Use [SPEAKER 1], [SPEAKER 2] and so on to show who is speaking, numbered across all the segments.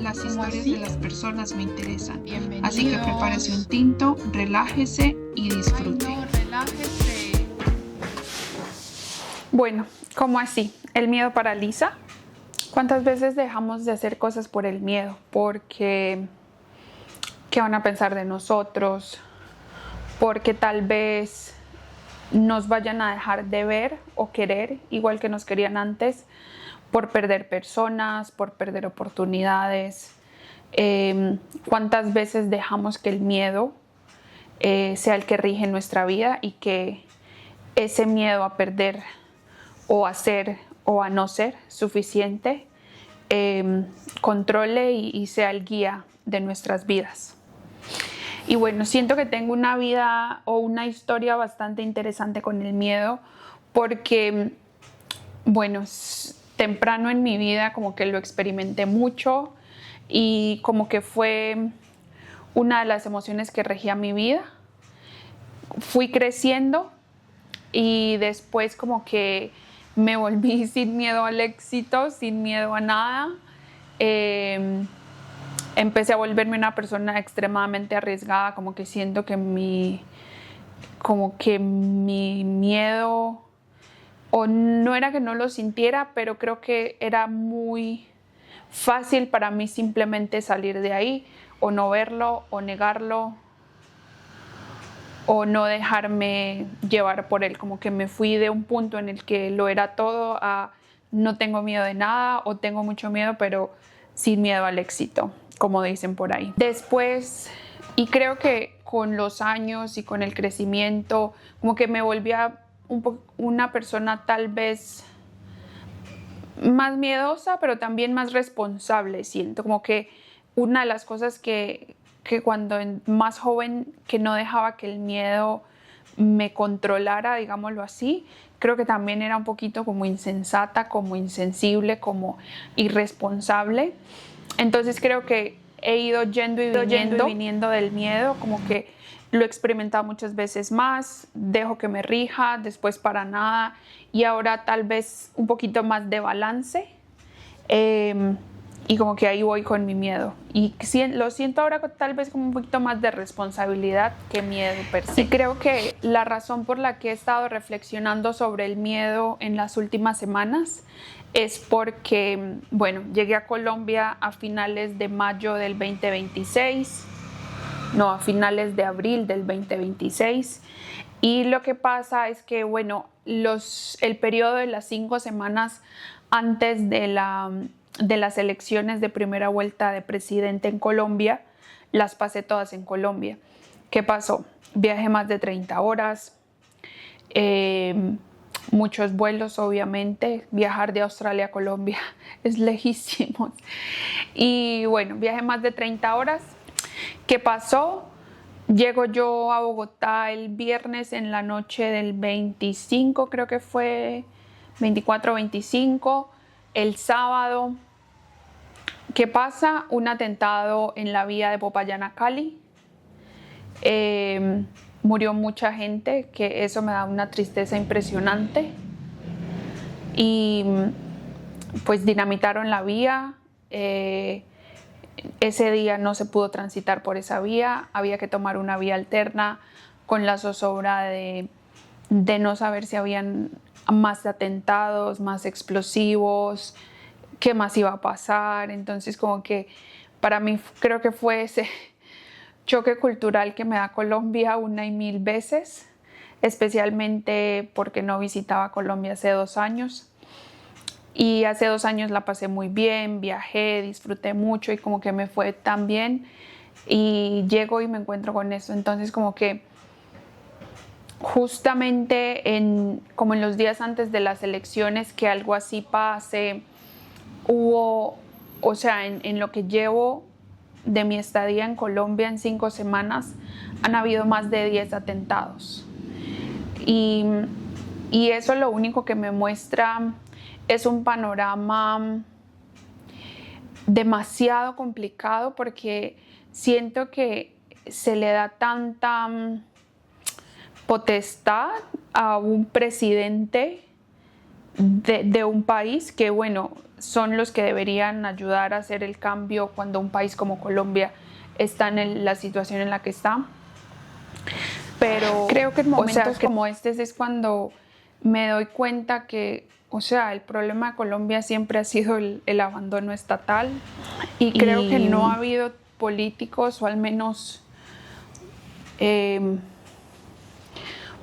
[SPEAKER 1] Las historias de las personas me interesan. Así que prepárese un tinto, relájese y disfrute.
[SPEAKER 2] Ay, no, relájese. Bueno, ¿cómo así? ¿El miedo paraliza? ¿Cuántas veces dejamos de hacer cosas por el miedo? Porque ¿qué van a pensar de nosotros? Porque tal vez nos vayan a dejar de ver o querer igual que nos querían antes, por perder personas, por perder oportunidades. ¿Cuántas veces dejamos que el miedo sea el que rige nuestra vida y que ese miedo a perder o a ser o a no ser suficiente controle y sea el guía de nuestras vidas? Y bueno, siento que tengo una vida o una historia bastante interesante con el miedo porque, bueno, temprano en mi vida como que lo experimenté mucho y como que fue una de las emociones que regía mi vida. Fui creciendo y después como que me volví sin miedo al éxito, sin miedo a nada. Empecé a volverme una persona extremadamente arriesgada, como que siento que mi miedo, o no era que no lo sintiera, pero creo que era muy fácil para mí simplemente salir de ahí, o no verlo, o negarlo, o no dejarme llevar por él. Como que me fui de un punto en el que lo era todo a no tengo miedo de nada, o tengo mucho miedo, pero sin miedo al éxito, como dicen por ahí. Después, y creo que con los años y con el crecimiento, como que me volví una persona tal vez más miedosa, pero también más responsable. Siento como que una de las cosas que cuando más joven, que no dejaba que el miedo me controlara, digámoslo así, creo que también era un poquito como insensata, como insensible, como irresponsable. Entonces creo que he ido yendo y viniendo del miedo, como que lo he experimentado muchas veces más, dejo que me rija, después para nada, y ahora tal vez un poquito más de balance, y como que ahí voy con mi miedo. Y lo siento ahora tal vez como un poquito más de responsabilidad que miedo per se. Y creo que la razón por la que he estado reflexionando sobre el miedo en las últimas semanas es porque, bueno, llegué a Colombia a finales de mayo del 2026, no, a finales de abril del 2026. Y lo que pasa es que, bueno, el periodo de las 5 semanas antes de las elecciones de primera vuelta de presidente en Colombia, las pasé todas en Colombia. ¿Qué pasó? Viajé más de 30 horas, muchos vuelos, obviamente. Viajar de Australia a Colombia es lejísimo. Y bueno, viajé más de 30 horas. ¿Qué pasó? Llego yo a Bogotá el viernes en la noche del 25, creo que fue 24 o 25. El sábado, ¿qué pasa? Un atentado en la vía de Popayán a Cali. Murió mucha gente, que eso me da una tristeza impresionante. Y pues dinamitaron la vía. Ese día no se pudo transitar por esa vía, había que tomar una vía alterna con la zozobra de no saber si habían más atentados, más explosivos, qué más iba a pasar. Entonces como que para mí creo que fue ese choque cultural que me da Colombia una y mil veces, especialmente porque no visitaba Colombia hace 2 años. Y hace 2 años la pasé muy bien, viajé, disfruté mucho y como que me fue tan bien, y llego y me encuentro con eso. Entonces como que justamente como en los días antes de las elecciones que algo así pase, hubo, o sea, en lo que llevo de mi estadía en Colombia en 5 semanas, han habido más de 10 atentados. Y eso lo único que me muestra es un panorama demasiado complicado, porque siento que se le da tanta potestad a un presidente de un país que, bueno, son los que deberían ayudar a hacer el cambio cuando un país como Colombia está en la situación en la que está. Pero creo que en momentos como este es cuando me doy cuenta que, el problema de Colombia siempre ha sido el abandono estatal, y creo que no ha habido políticos, o al menos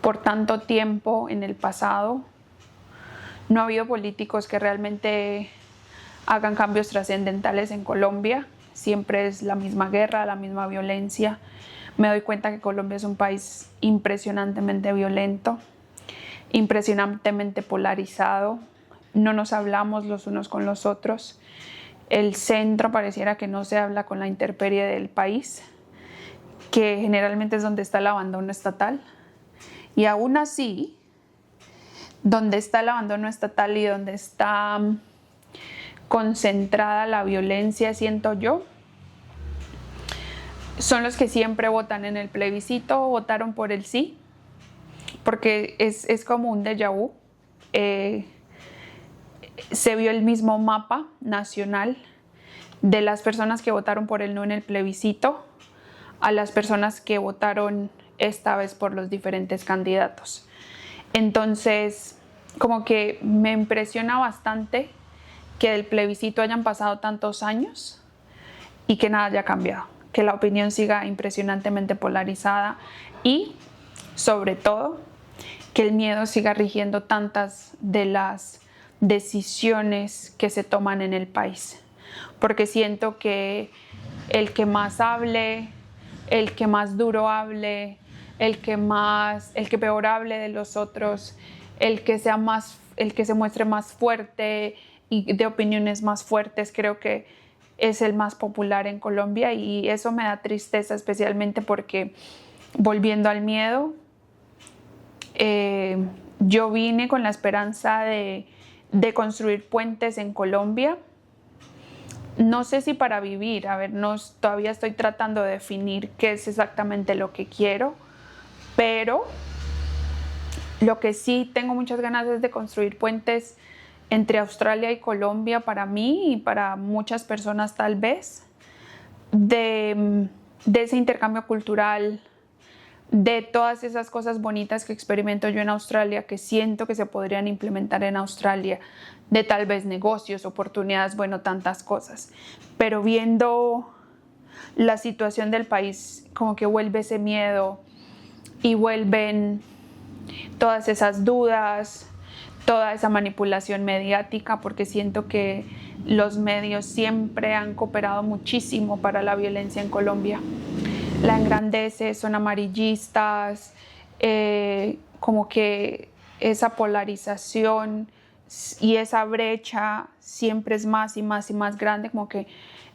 [SPEAKER 2] por tanto tiempo en el pasado, no ha habido políticos que realmente hagan cambios trascendentales en Colombia. Siempre es la misma guerra, la misma violencia. Me doy cuenta que Colombia es un país impresionantemente violento, impresionantemente polarizado. No nos hablamos los unos con los otros. El centro pareciera que no se habla con la intemperie del país, que generalmente es donde está el abandono estatal. Y aún así, donde está el abandono estatal y donde está concentrada la violencia, siento yo, son los que siempre votan en el plebiscito, votaron por el sí, porque es como un déjà vu. Se vio el mismo mapa nacional de las personas que votaron por el no en el plebiscito a las personas que votaron esta vez por los diferentes candidatos. Entonces, como que me impresiona bastante que del plebiscito hayan pasado tantos años y que nada haya cambiado, que la opinión siga impresionantemente polarizada y, sobre todo, que el miedo siga rigiendo tantas de las decisiones que se toman en el país. Porque siento que el que más hable, el que más duro hable, el que peor hable de los otros, el que se muestre más fuerte y de opiniones más fuertes, creo que es el más popular en Colombia, y eso me da tristeza, especialmente porque, volviendo al miedo, yo vine con la esperanza de construir puentes en Colombia. No sé si para vivir, todavía estoy tratando de definir qué es exactamente lo que quiero, pero lo que sí tengo muchas ganas es de construir puentes entre Australia y Colombia, para mí y para muchas personas tal vez, de ese intercambio cultural, de todas esas cosas bonitas que experimento yo en Australia, que siento que se podrían implementar en Australia, de tal vez negocios, oportunidades, tantas cosas. Pero viendo la situación del país, como que vuelve ese miedo y vuelven todas esas dudas, toda esa manipulación mediática, porque siento que los medios siempre han cooperado muchísimo para la violencia en Colombia. La engrandece, son amarillistas, como que esa polarización y esa brecha siempre es más y más y más grande. Como que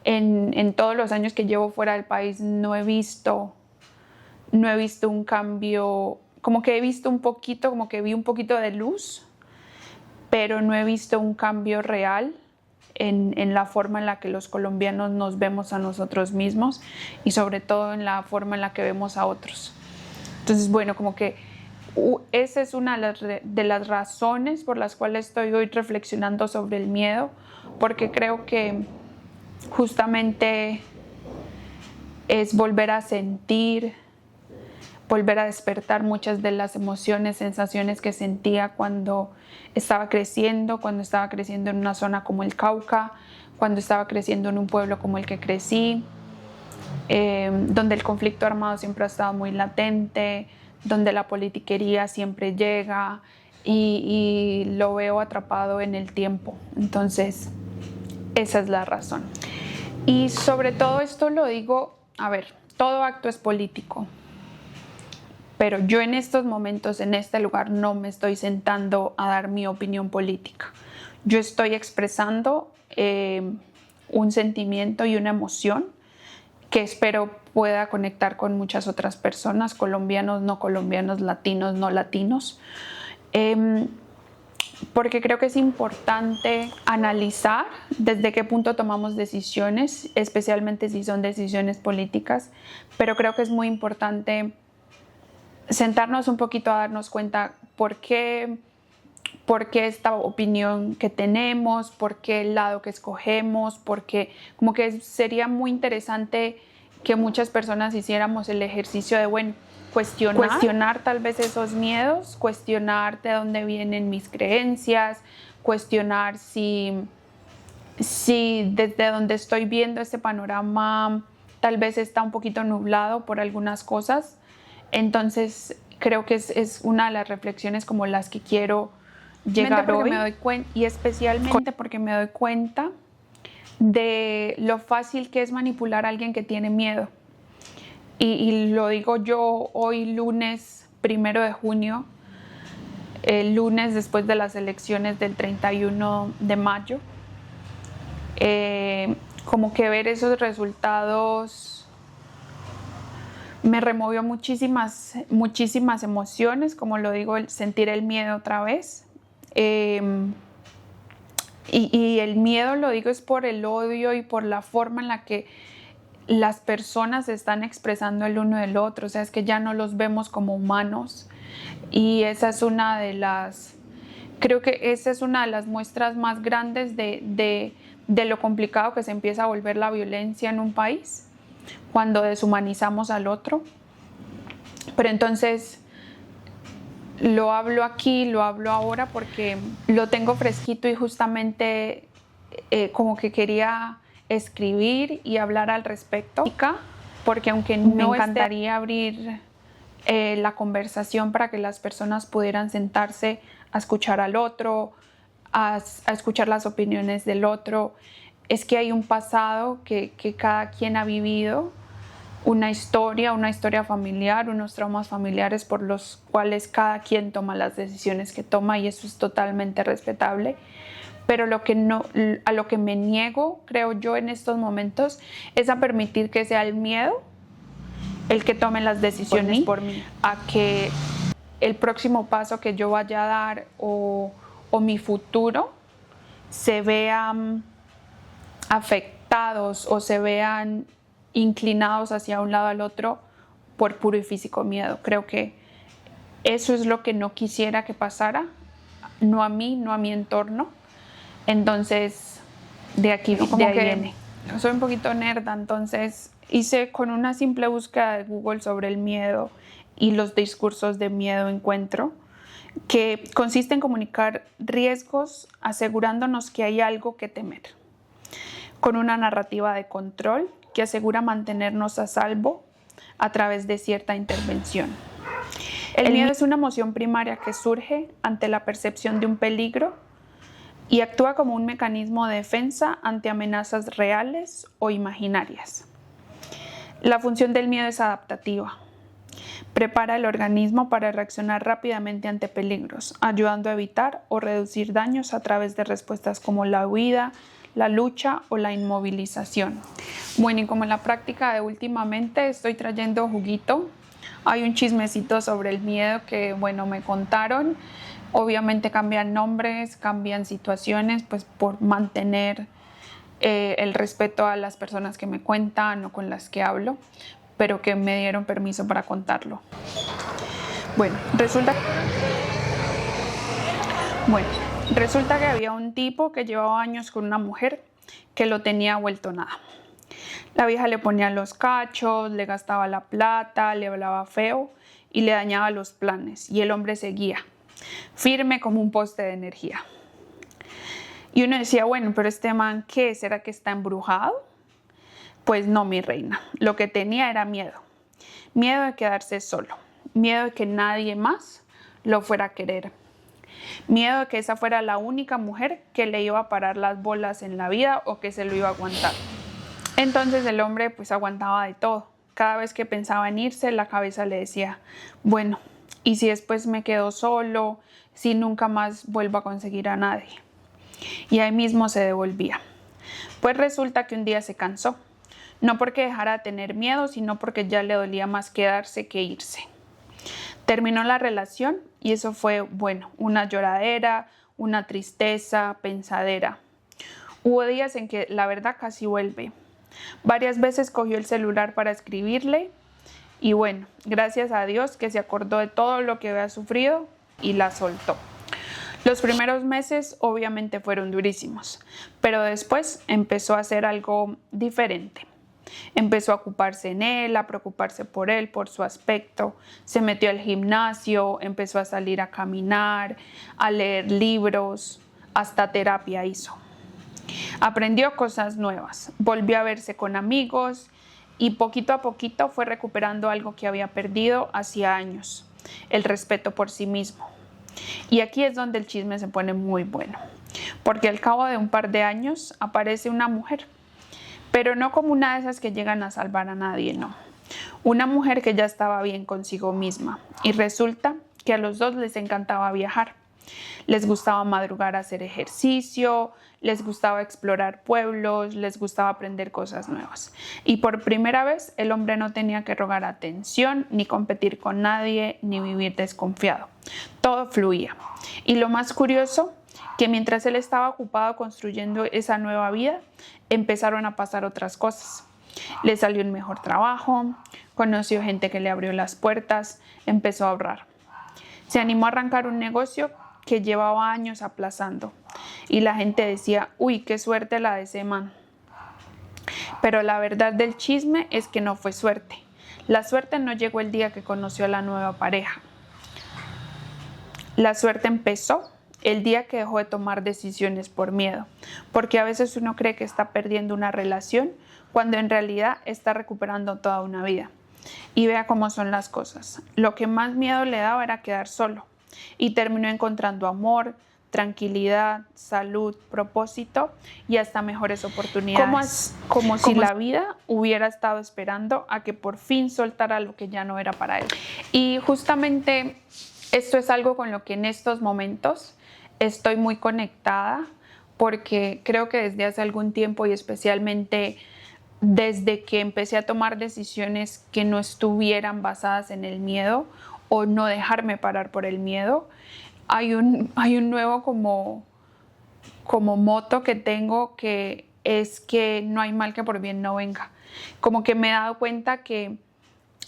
[SPEAKER 2] en todos los años que llevo fuera del país no he visto un cambio, como que he visto un poquito, como que vi un poquito de luz, pero no he visto un cambio real en la forma en la que los colombianos nos vemos a nosotros mismos, y sobre todo en la forma en la que vemos a otros. Entonces, como que esa es una de las razones por las cuales estoy hoy reflexionando sobre el miedo, porque creo que justamente es volver a sentir, volver a despertar muchas de las emociones, sensaciones que sentía cuando estaba creciendo en una zona como el Cauca, cuando estaba creciendo en un pueblo como el que crecí, donde el conflicto armado siempre ha estado muy latente, donde la politiquería siempre llega y lo veo atrapado en el tiempo. Entonces, esa es la razón. Y sobre todo esto lo digo, todo acto es político, pero yo en estos momentos, en este lugar, no me estoy sentando a dar mi opinión política. Yo estoy expresando un sentimiento y una emoción que espero pueda conectar con muchas otras personas, colombianos, no colombianos, latinos, no latinos, porque creo que es importante analizar desde qué punto tomamos decisiones, especialmente si son decisiones políticas, pero creo que es muy importante sentarnos un poquito a darnos cuenta por qué por qué esta opinión que tenemos, por qué el lado que escogemos, porque como que sería muy interesante que muchas personas hiciéramos el ejercicio de, bueno, cuestionar tal vez esos miedos, cuestionar de dónde vienen mis creencias, cuestionar si desde donde estoy viendo este panorama tal vez está un poquito nublado por algunas cosas. Entonces creo que es una de las reflexiones como las que quiero llegar hoy, y especialmente porque me doy cuenta de lo fácil que es manipular a alguien que tiene miedo. Y lo digo yo hoy, lunes 1 de junio, el lunes después de las elecciones del 31 de mayo. Como que ver esos resultados me removió muchísimas emociones, como lo digo, el sentir el miedo otra vez. Y el miedo, lo digo, es por el odio y por la forma en la que las personas se están expresando el uno del otro. O sea, es que ya no los vemos como humanos. Y esa es creo que esa es una de las muestras más grandes de lo complicado que se empieza a volver la violencia en un país, cuando deshumanizamos al otro. Pero entonces lo hablo aquí, lo hablo ahora porque lo tengo fresquito y justamente como que quería escribir y hablar al respecto, porque aunque me encantaría abrir la conversación para que las personas pudieran sentarse a escuchar al otro, a escuchar las opiniones del otro, es que hay un pasado que cada quien ha vivido, una historia familiar, unos traumas familiares por los cuales cada quien toma las decisiones que toma, y eso es totalmente respetable. Pero a lo que me niego, creo yo, en estos momentos, es a permitir que sea el miedo el que tome las decisiones por mí, a que el próximo paso que yo vaya a dar o mi futuro se vean afectados o se vean inclinados hacia un lado al otro por puro y físico miedo. Creo que eso es lo que no quisiera que pasara, no a mí, no a mi entorno. Entonces, de aquí viene. Soy un poquito nerda, entonces hice con una simple búsqueda de Google sobre el miedo y los discursos de miedo, encuentro que consiste en comunicar riesgos asegurándonos que hay algo que temer, con una narrativa de control que asegura mantenernos a salvo a través de cierta intervención. El miedo es una emoción primaria que surge ante la percepción de un peligro y actúa como un mecanismo de defensa ante amenazas reales o imaginarias. La función del miedo es adaptativa. Prepara el organismo para reaccionar rápidamente ante peligros, ayudando a evitar o reducir daños a través de respuestas como la huida, la lucha o la inmovilización. Bueno, y como en la práctica de últimamente estoy trayendo juguito, hay un chismecito sobre el miedo que, bueno, me contaron. Obviamente cambian nombres, cambian situaciones, pues por mantener el respeto a las personas que me cuentan o con las que hablo, pero que me dieron permiso para contarlo. Bueno, resulta que había un tipo que llevaba años con una mujer que lo tenía vuelto nada. La vieja le ponía los cachos, le gastaba la plata, le hablaba feo y le dañaba los planes, y el hombre seguía firme como un poste de energía. Y uno decía, bueno, pero este man, ¿qué? ¿Será que está embrujado? Pues no, mi reina. Lo que tenía era miedo. Miedo de quedarse solo. Miedo de que nadie más lo fuera a querer. Miedo de que esa fuera la única mujer que le iba a parar las bolas en la vida o que se lo iba a aguantar. Entonces el hombre pues aguantaba de todo. Cada vez que pensaba en irse, la cabeza le decía, bueno, ¿y si después me quedo solo? Si nunca más vuelvo a conseguir a nadie. Y ahí mismo se devolvía. Pues resulta que un día se cansó. No porque dejara de tener miedo, sino porque ya le dolía más quedarse que irse. Terminó la relación y eso fue, bueno, una lloradera, una tristeza, pensadera. Hubo días en que la verdad casi vuelve. Varias veces cogió el celular para escribirle y bueno, gracias a Dios que se acordó de todo lo que había sufrido y la soltó. Los primeros meses obviamente fueron durísimos, pero después empezó a hacer algo diferente. Empezó a ocuparse en él, a preocuparse por él, por su aspecto. Se metió al gimnasio, empezó a salir a caminar, a leer libros, hasta terapia hizo. Aprendió cosas nuevas, volvió a verse con amigos y poquito a poquito fue recuperando algo que había perdido hacía años, el respeto por sí mismo. Y aquí es donde el chisme se pone muy bueno, porque al cabo de un par de años aparece una mujer, pero no como una de esas que llegan a salvar a nadie, no. Una mujer que ya estaba bien consigo misma y resulta que a los dos les encantaba viajar. Les gustaba madrugar a hacer ejercicio, les gustaba explorar pueblos, les gustaba aprender cosas nuevas. Y por primera vez el hombre no tenía que rogar atención, ni competir con nadie, ni vivir desconfiado. Todo fluía. Y lo más curioso, que mientras él estaba ocupado construyendo esa nueva vida, empezaron a pasar otras cosas. Le salió un mejor trabajo, conoció gente que le abrió las puertas, empezó a ahorrar. Se animó a arrancar un negocio que llevaba años aplazando y la gente decía, uy, qué suerte la de ese man. Pero la verdad del chisme es que no fue suerte. La suerte no llegó el día que conoció a la nueva pareja. La suerte empezó el día que dejó de tomar decisiones por miedo, porque a veces uno cree que está perdiendo una relación cuando en realidad está recuperando toda una vida. Y vea cómo son las cosas. Lo que más miedo le daba era quedar solo y terminó encontrando amor, tranquilidad, salud, propósito y hasta mejores oportunidades. Como si la vida hubiera estado esperando a que por fin soltara lo que ya no era para él. Y justamente esto es algo con lo que en estos momentos estoy muy conectada, porque creo que desde hace algún tiempo y especialmente desde que empecé a tomar decisiones que no estuvieran basadas en el miedo o no dejarme parar por el miedo, hay un nuevo como moto que tengo, que es que no hay mal que por bien no venga. Como que me he dado cuenta que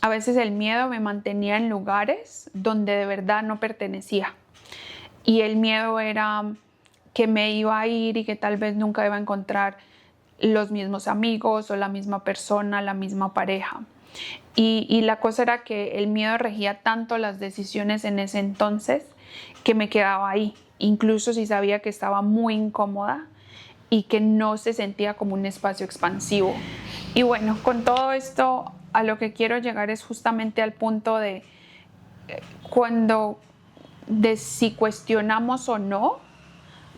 [SPEAKER 2] a veces el miedo me mantenía en lugares donde de verdad no pertenecía. Y el miedo era que me iba a ir y que tal vez nunca iba a encontrar los mismos amigos o la misma persona, la misma pareja. Y la cosa era que el miedo regía tanto las decisiones en ese entonces que me quedaba ahí, incluso si sabía que estaba muy incómoda y que no se sentía como un espacio expansivo. Y bueno, con todo esto a lo que quiero llegar es justamente al punto de si cuestionamos o no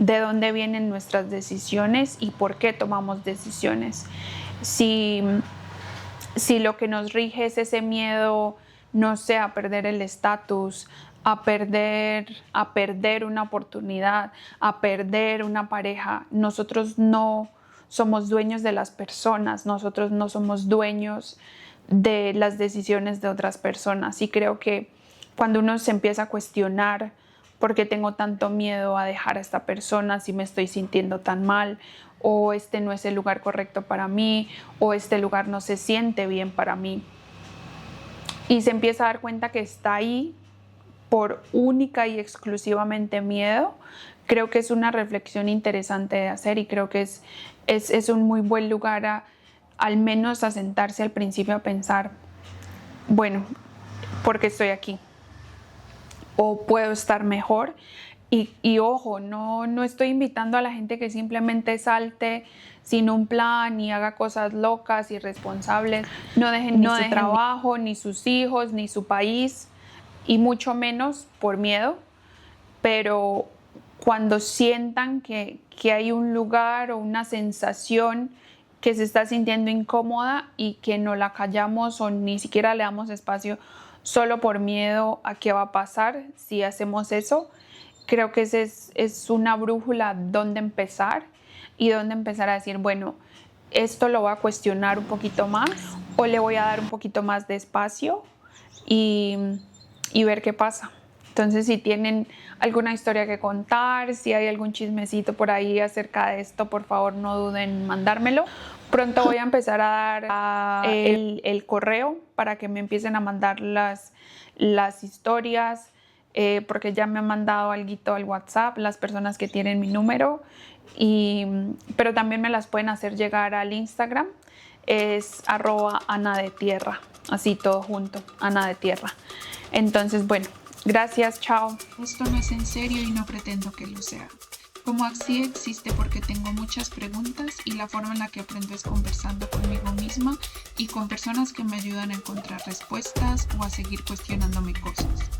[SPEAKER 2] de dónde vienen nuestras decisiones y por qué tomamos decisiones. Si lo que nos rige es ese miedo, no sé, a perder el estatus, a perder una oportunidad, a perder una pareja, nosotros no somos dueños de las personas, nosotros no somos dueños de las decisiones de otras personas. Y creo que cuando uno se empieza a cuestionar por qué tengo tanto miedo a dejar a esta persona, si me estoy sintiendo tan mal, o este no es el lugar correcto para mí, o este lugar no se siente bien para mí, y se empieza a dar cuenta que está ahí por única y exclusivamente miedo, creo que es una reflexión interesante de hacer y creo que es un muy buen lugar al menos a sentarse al principio a pensar, bueno, ¿por qué estoy aquí? ¿O puedo estar mejor? Y ojo, no estoy invitando a la gente que simplemente salte sin un plan y haga cosas locas, irresponsables, no dejen ni su trabajo, ni sus hijos, ni su país, y mucho menos por miedo, pero cuando sientan que hay un lugar o una sensación que se está sintiendo incómoda y que no la callamos o ni siquiera le damos espacio solo por miedo a qué va a pasar si hacemos eso, creo que esa es una brújula donde empezar y donde empezar a decir, bueno, esto lo voy a cuestionar un poquito más o le voy a dar un poquito más de espacio y ver qué pasa. Entonces, si tienen alguna historia que contar, si hay algún chismecito por ahí acerca de esto, por favor no duden en mandármelo. Pronto voy a empezar a dar el correo para que me empiecen a mandar las historias. porque ya me han mandado alguito al WhatsApp las personas que tienen mi número, pero también me las pueden hacer llegar al Instagram, es @AnaDeTierra, así todo junto, Ana de Tierra. Entonces, bueno, gracias, chao.
[SPEAKER 1] Esto no es en serio y no pretendo que lo sea. Como así existe porque tengo muchas preguntas y la forma en la que aprendo es conversando conmigo misma y con personas que me ayudan a encontrar respuestas o a seguir cuestionándome cosas.